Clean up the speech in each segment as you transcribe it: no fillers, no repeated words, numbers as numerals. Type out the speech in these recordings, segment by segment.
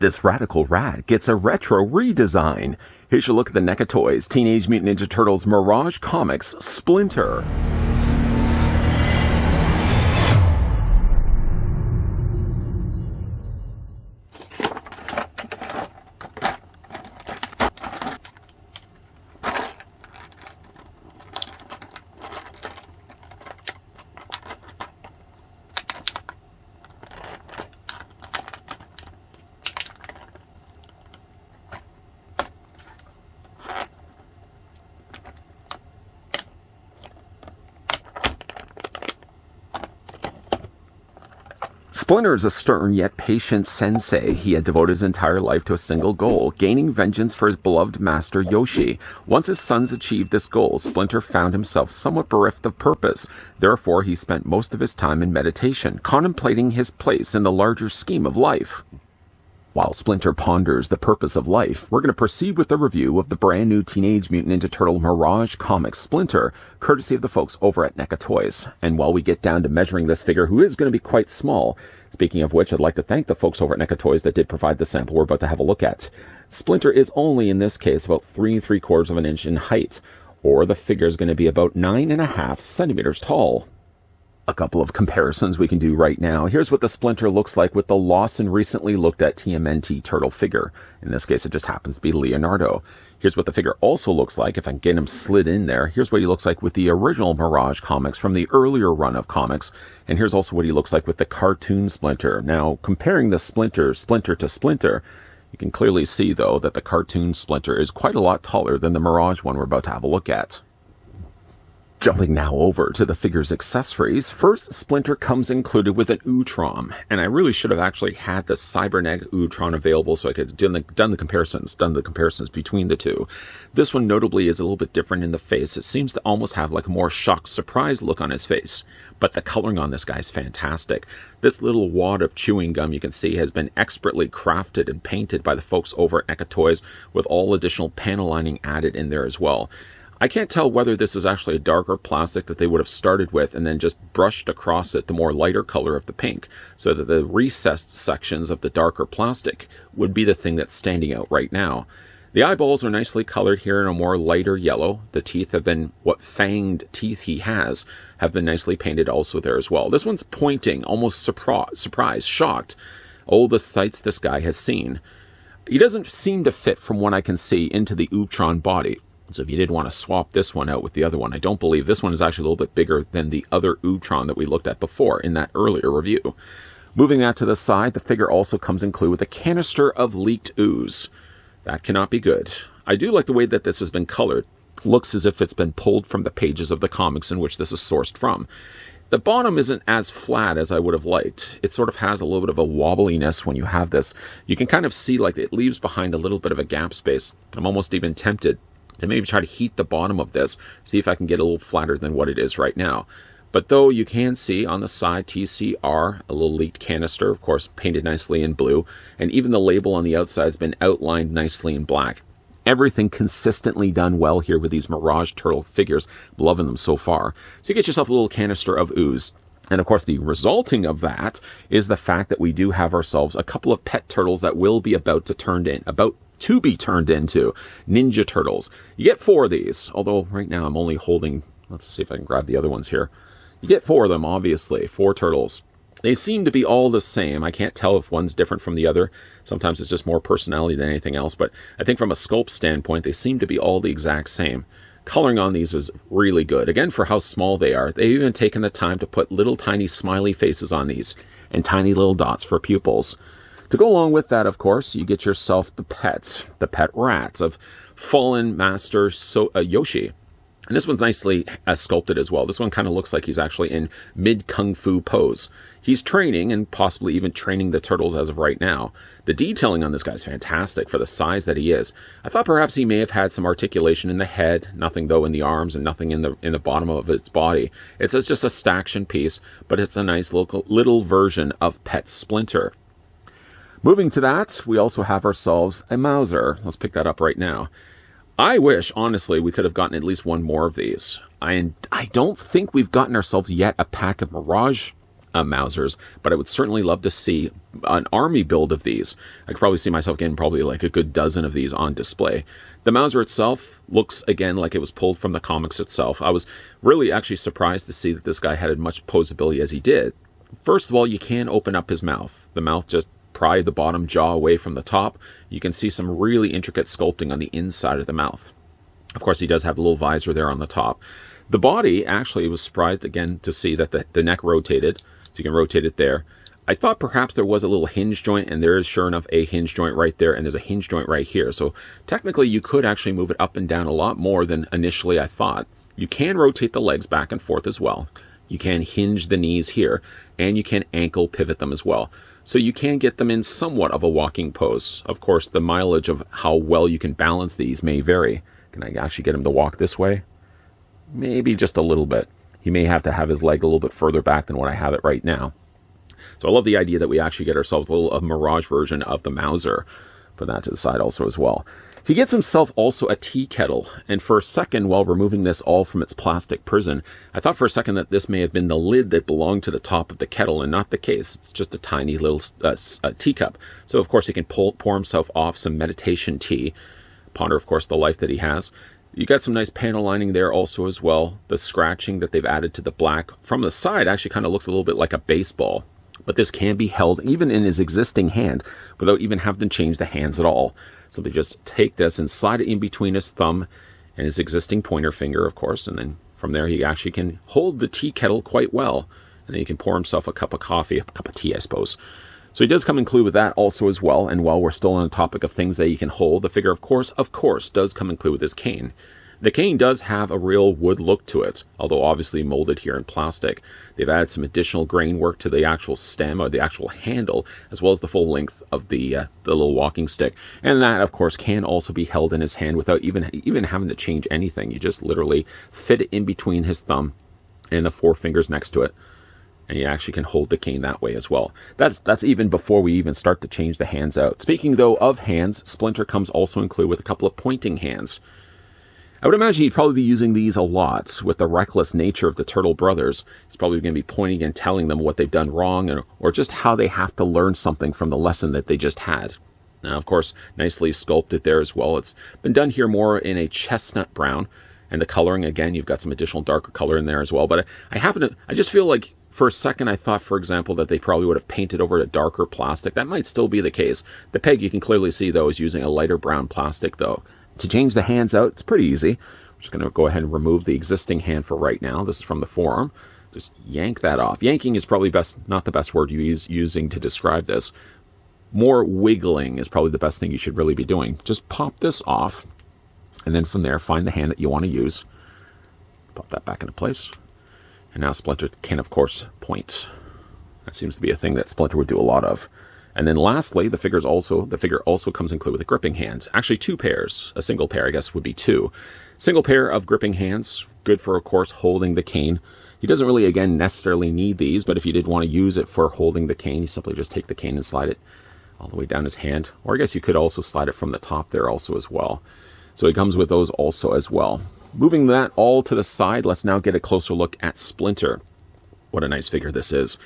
This radical rat gets a retro redesign. Here's your look at the NECA Toys Teenage Mutant Ninja Turtles Mirage Comics Splinter. Splinter is a stern yet patient sensei. He had devoted his entire life to a single goal, gaining vengeance for his beloved master Yoshi. Once his sons achieved this goal, Splinter found himself somewhat bereft of purpose. Therefore, he spent most of his time in meditation, contemplating his place in the larger scheme of life. While Splinter ponders the purpose of life, we're going to proceed with the review of the brand new Teenage Mutant Ninja Turtle Mirage Comics Splinter, courtesy of the folks over at NECA Toys. And while we get down to measuring this figure, who is going to be quite small, speaking of which, I'd like to thank the folks over at NECA Toys that did provide the sample we're about to have a look at. Splinter is only, in this case, about 3 3/4 of an inch in height, or the figure is going to be about 9.5 centimeters tall. A couple of comparisons we can do right now. Here's what the Splinter looks like with the Lawson recently looked at TMNT turtle figure. In this case, it just happens to be Leonardo. Here's what the figure also looks like, if I can get him slid in there. Here's what he looks like with the original Mirage comics from the earlier run of comics. And here's also what he looks like with the cartoon Splinter. Now, comparing the Splinter to Splinter, you can clearly see, though, that the cartoon Splinter is quite a lot taller than the Mirage one we're about to have a look at. Jumping now over to the figure's accessories, first Splinter comes included with an Utron, and I really should have actually had the Cybernetic Utron available so I could have done the comparisons between the two. This one notably is a little bit different in the face. It seems to almost have like a more shocked, surprised look on his face, but the coloring on this guy is fantastic. This little wad of chewing gum you can see has been expertly crafted and painted by the folks over at NECA Toys with all additional panel lining added in there as well. I can't tell whether this is actually a darker plastic that they would have started with and then just brushed across it the more lighter color of the pink, so that the recessed sections of the darker plastic would be the thing that's standing out right now. The eyeballs are nicely colored here in a more lighter yellow. The teeth have been, what fanged teeth he has, have been nicely painted also there as well. This one's pointing, almost surprised, shocked. Oh, the sights this guy has seen. He doesn't seem to fit, from what I can see, into the Utron body. So if you did want to swap this one out with the other one, I don't believe this one is actually a little bit bigger than the other Utron that we looked at before in that earlier review. Moving that to the side, the figure also comes included with a canister of leaked ooze. That cannot be good. I do like the way that this has been colored. Looks as if it's been pulled from the pages of the comics in which this is sourced from. The bottom isn't as flat as I would have liked. It sort of has a little bit of a wobbliness when you have this. You can kind of see like it leaves behind a little bit of a gap space. I'm almost even tempted to maybe try to heat the bottom of this, see if I can get a little flatter than what it is right now. But though you can see on the side TCR, a little leaked canister, of course painted nicely in blue, and even the label on the outside has been outlined nicely in black. Everything consistently done well here with these Mirage Turtle figures. I'm loving them so far. So you get yourself a little canister of ooze. And of course the resulting of that is the fact that we do have ourselves a couple of pet turtles that will be about to be turned into Ninja Turtles. You get 4 of these, although right now I'm only holding, let's see if I can grab the other ones here. You get 4 of them, obviously, 4 turtles. They seem to be all the same. I can't tell if one's different from the other. Sometimes it's just more personality than anything else, but I think from a sculpt standpoint, they seem to be all the exact same. Coloring on these was really good. Again, for how small they are, they've even taken the time to put little tiny smiley faces on these and tiny little dots for pupils. To go along with that, of course, you get yourself the pet rats of fallen master Yoshi. And this one's nicely sculpted as well. This one kind of looks like he's actually in mid-kung fu pose. He's training and possibly even training the turtles as of right now. The detailing on this guy is fantastic for the size that he is. I thought perhaps he may have had some articulation in the head, nothing though in the arms and nothing in the bottom of its body. It's just a staction piece, but it's a nice little version of Pet Splinter. Moving to that, we also have ourselves a Mauser. Let's pick that up right now. I wish, honestly, we could have gotten at least one more of these. I don't think we've gotten ourselves yet a pack of Mirage Mausers, but I would certainly love to see an army build of these. I could probably see myself getting probably like a good dozen of these on display. The Mauser itself looks, again, like it was pulled from the comics itself. I was really actually surprised to see that this guy had as much posability as he did. First of all, you can open up his mouth. The mouth just pry the bottom jaw away from the top. You can see some really intricate sculpting on the inside of the mouth. Of course, he does have a little visor there on the top. The body, actually, was surprised again to see that the neck rotated, so you can rotate it there. I thought perhaps there was a little hinge joint, and there is sure enough a hinge joint right there, and there's a hinge joint right here. So technically you could actually move it up and down a lot more than initially I thought. You can rotate the legs back and forth as well. You can hinge the knees here, and you can ankle pivot them as well. So you can get them in somewhat of a walking pose. Of course, the mileage of how well you can balance these may vary. Can I actually get him to walk this way? Maybe just a little bit. He may have to have his leg a little bit further back than what I have it right now. So I love the idea that we actually get ourselves a little Mirage version of the Mauser. Put that to the side also as well. He gets himself also a tea kettle, and for a second, while removing this all from its plastic prison, I thought for a second that this may have been the lid that belonged to the top of the kettle, and not the case. It's just a tiny little teacup. So of course he can pour himself off some meditation tea, ponder of course the life that he has. You got some nice panel lining there also as well. The scratching that they've added to the black from the side actually kind of looks a little bit like a baseball. But this can be held even in his existing hand without even having to change the hands at all. So they just take this and slide it in between his thumb and his existing pointer finger, of course. And then from there, he actually can hold the tea kettle quite well. And then he can pour himself a cup of coffee, a cup of tea, I suppose. So he does come included with that also as well. And while we're still on the topic of things that he can hold, the figure, of course, does come included with his cane. The cane does have a real wood look to it, although obviously molded here in plastic. They've added some additional grain work to the actual stem or the actual handle, as well as the full length of the little walking stick. And that, of course, can also be held in his hand without even having to change anything. You just literally fit it in between his thumb and the four fingers next to it, and you actually can hold the cane that way as well. That's even before we even start to change the hands out. Speaking, though, of hands, Splinter comes also included with a couple of pointing hands. I would imagine he'd probably be using these a lot. With the reckless nature of the Turtle brothers, he's probably going to be pointing and telling them what they've done wrong, or just how they have to learn something from the lesson that they just had. Now, of course, nicely sculpted there as well. It's been done here more in a chestnut brown, and the coloring, again, you've got some additional darker color in there as well. But I just feel like for a second I thought, for example, that they probably would have painted over a darker plastic. That might still be the case. The peg, you can clearly see, though, is using a lighter brown plastic, though. To change the hands out, it's pretty easy. I'm just going to go ahead and remove the existing hand for right now. This is from the forearm. Just yank that off. Yanking is probably not the best word using to describe this. More wiggling is probably the best thing you should really be doing. Just pop this off, and then from there, find the hand that you want to use. Pop that back into place. And now Splinter can, of course, point. That seems to be a thing that Splinter would do a lot of. And then lastly, the figure also comes included with a gripping hand. Actually, two pairs. A single pair, I guess, would be two. Single pair of gripping hands, good for, of course, holding the cane. He doesn't really, again, necessarily need these, but if you did want to use it for holding the cane, you simply just take the cane and slide it all the way down his hand. Or I guess you could also slide it from the top there also as well. So he comes with those also as well. Moving that all to the side, let's now get a closer look at Splinter. What a nice figure this is.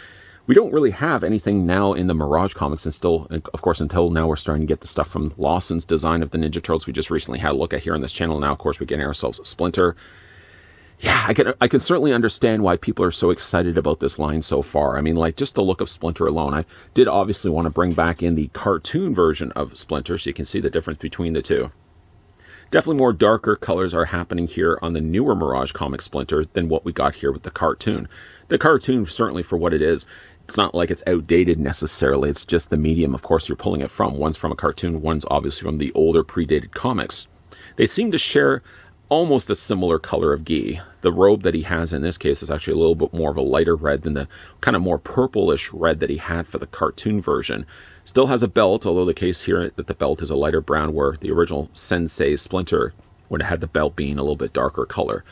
We don't really have anything now in the Mirage comics, and still, of course, until now we're starting to get the stuff from Lawson's design of the Ninja Turtles we just recently had a look at here on this channel. Now, of course, we're getting ourselves a Splinter. Yeah, I can certainly understand why people are so excited about this line so far. I mean, like, just the look of Splinter alone. I did obviously want to bring back in the cartoon version of Splinter so you can see the difference between the two. Definitely more darker colors are happening here on the newer Mirage comic Splinter than what we got here with the cartoon. The cartoon, certainly for what it is, it's not like it's outdated necessarily. It's just the medium, of course, you're pulling it from. One's from a cartoon, one's obviously from the older predated comics. They seem to share almost a similar color of gi. The robe that he has in this case is actually a little bit more of a lighter red than the kind of more purplish red that he had for the cartoon version. Still has a belt, although the case here that the belt is a lighter brown, where the original Sensei Splinter would have had the belt being a little bit darker color.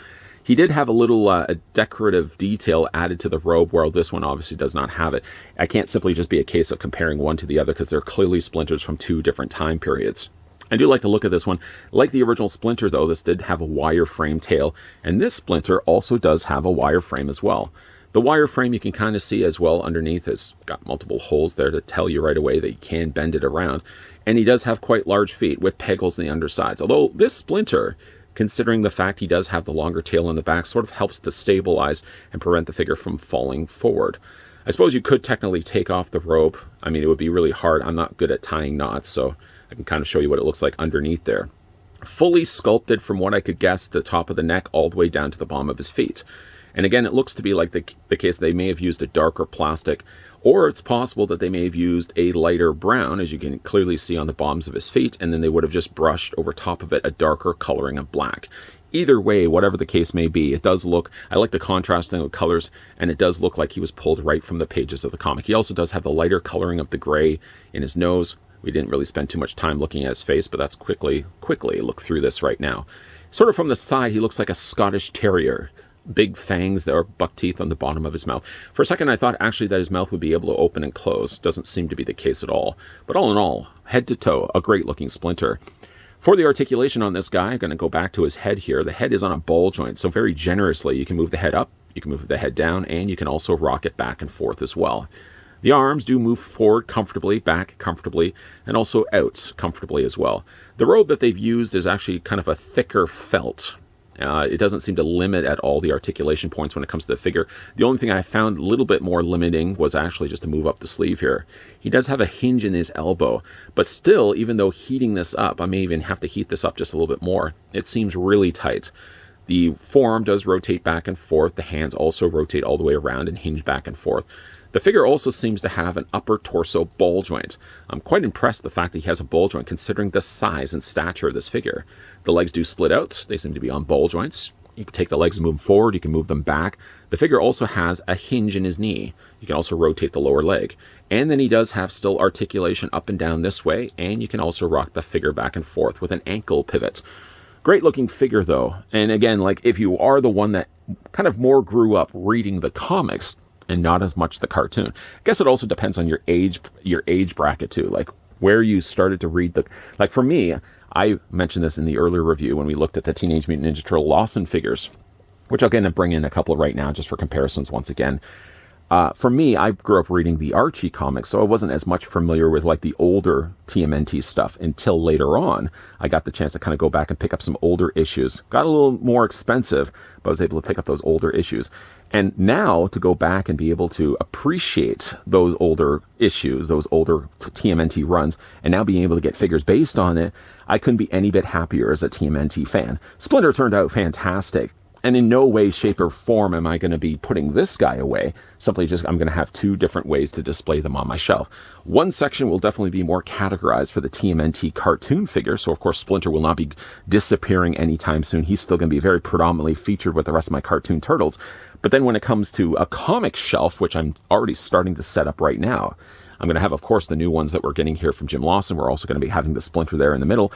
He did have a little a decorative detail added to the robe, while this one obviously does not have it. I can't simply just be a case of comparing one to the other, because they're clearly Splinters from two different time periods. I do like to look at this one. Like the original Splinter, though, this did have a wireframe tail, and this Splinter also does have a wireframe as well. The wireframe you can kind of see as well underneath. It's got multiple holes there to tell you right away that you can bend it around. And he does have quite large feet with peg holes in the undersides. Although this Splinter, considering the fact he does have the longer tail on the back, sort of helps to stabilize and prevent the figure from falling forward. I suppose you could technically take off the robe. I mean, it would be really hard. I'm not good at tying knots, so I can kind of show you what it looks like underneath there. Fully sculpted from what I could guess, the top of the neck all the way down to the bottom of his feet. And again, it looks to be like the case they may have used a darker plastic, or it's possible that they may have used a lighter brown, as you can clearly see on the bottoms of his feet, and then they would have just brushed over top of it a darker coloring of black. Either way, whatever the case may be, it does look, I like the contrasting of colors, and it does look like he was pulled right from the pages of the comic. He also does have the lighter coloring of the gray in his nose. We didn't really spend too much time looking at his face, but that's quickly look through this right now. Sort of from the side, he looks like a Scottish Terrier. Big fangs that are buck teeth on the bottom of his mouth. For a second, I thought actually that his mouth would be able to open and close. Doesn't seem to be the case at all. But all in all, head to toe, a great looking Splinter. For the articulation on this guy, I'm going to go back to his head here. The head is on a ball joint, so very generously you can move the head up, you can move the head down, and you can also rock it back and forth as well. The arms do move forward comfortably, back comfortably, and also out comfortably as well. The robe that they've used is actually kind of a thicker felt. It doesn't seem to limit at all the articulation points when it comes to the figure. The only thing I found a little bit more limiting was actually just to move up the sleeve here. He does have a hinge in his elbow, but still, even though heating this up, I may even have to heat this up just a little bit more, it seems really tight. The forearm does rotate back and forth. The hands also rotate all the way around and hinge back and forth. The figure also seems to have an upper torso ball joint. I'm quite impressed with the fact that he has a ball joint considering the size and stature of this figure. The legs do split out. They seem to be on ball joints. You can take the legs and move them forward. You can move them back. The figure also has a hinge in his knee. You can also rotate the lower leg. And then he does have still articulation up and down this way. And you can also rock the figure back and forth with an ankle pivot. Great looking figure though. And again, like if you are the one that kind of more grew up reading the comics, and not as much the cartoon. I guess it also depends on your age bracket too, like where you started to read the, like for me, I mentioned this in the earlier review when we looked at the Teenage Mutant Ninja Turtle Lawson figures, which I'll get to bring in a couple right now just for comparisons once again. For me, I grew up reading the Archie comics, so I wasn't as much familiar with like the older TMNT stuff until later on. I got the chance to kind of go back and pick up some older issues. Got a little more expensive, but I was able to pick up those older issues. And now to go back and be able to appreciate those older issues, those older TMNT runs, and now being able to get figures based on it, I couldn't be any bit happier as a TMNT fan. Splinter turned out fantastic. And in no way, shape, or form am I going to be putting this guy away. Simply just, I'm going to have two different ways to display them on my shelf. One section will definitely be more categorized for the TMNT cartoon figure. So, of course, Splinter will not be disappearing anytime soon. He's still going to be very predominantly featured with the rest of my cartoon turtles. But then when it comes to a comic shelf, which I'm already starting to set up right now, I'm going to have, of course, the new ones that we're getting here from Jim Lawson. We're also going to be having the Splinter there in the middle,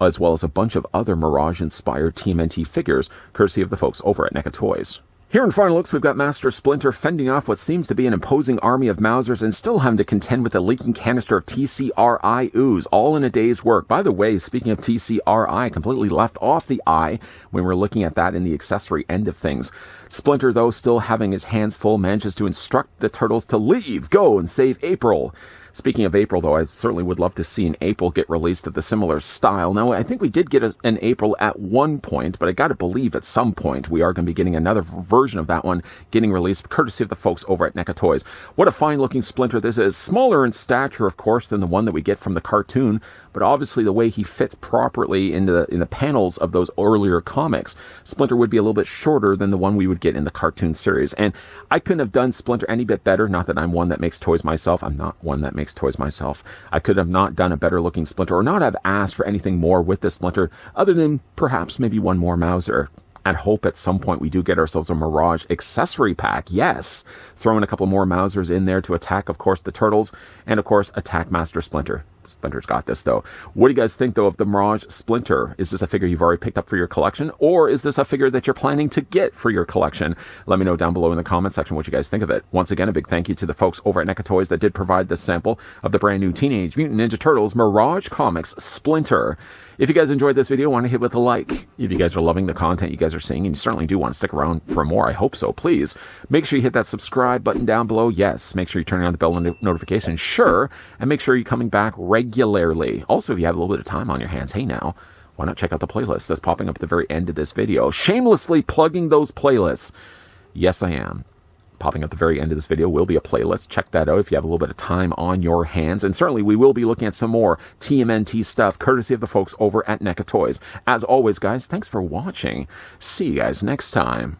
as well as a bunch of other Mirage-inspired TMNT figures, courtesy of the folks over at NECA Toys. Here in Final Looks, we've got Master Splinter fending off what seems to be an imposing army of Mousers and still having to contend with a leaking canister of TCRI ooze, all in a day's work. By the way, speaking of TCRI, completely left off the eye when we're looking at that in the accessory end of things. Splinter, though, still having his hands full, manages to instruct the turtles to leave, go, and save April. Speaking of April, though, I certainly would love to see an April get released of the similar style. Now, I think we did get an April at one point, but I got to believe at some point we are going to be getting another version of that one getting released, courtesy of the folks over at NECA Toys. What a fine-looking Splinter this is. Smaller in stature, of course, than the one that we get from the cartoon, but obviously the way he fits properly in the panels of those earlier comics, Splinter would be a little bit shorter than the one we would get in the cartoon series. And I couldn't have done Splinter any bit better. Not that I'm one that makes toys myself. I'm not one that makes toys myself. I could have not done a better looking Splinter, or not have asked for anything more with this Splinter, other than perhaps maybe one more Mouser. I'd hope at some point we do get ourselves a Mirage accessory pack. Yes, throwing a couple more Mousers in there to attack, of course, the turtles, and of course, attack Master Splinter. Splinter's got this, though. What do you guys think, though, of the Mirage Splinter? Is this a figure you've already picked up for your collection, or is this a figure that you're planning to get for your collection? Let me know down below in the comment section what you guys think of it. Once again, a big thank you to the folks over at NECA Toys that did provide this sample of the brand new Teenage Mutant Ninja Turtles Mirage Comics Splinter. If you guys enjoyed this video, want to hit with a like. If you guys are loving the content you guys are seeing, and you certainly do want to stick around for more, I hope so, please make sure you hit that subscribe button down below. Yes, make sure you turn on the bell notification, sure, and make sure you're coming back regularly. Also, if you have a little bit of time on your hands, hey now, why not check out the playlist that's popping up at the very end of this video? Shamelessly plugging those playlists. Yes, I am. Popping at the very end of this video will be a playlist. Check that out if you have a little bit of time on your hands. And certainly we will be looking at some more TMNT stuff, courtesy of the folks over at NECA Toys. As always, guys, thanks for watching. See you guys next time.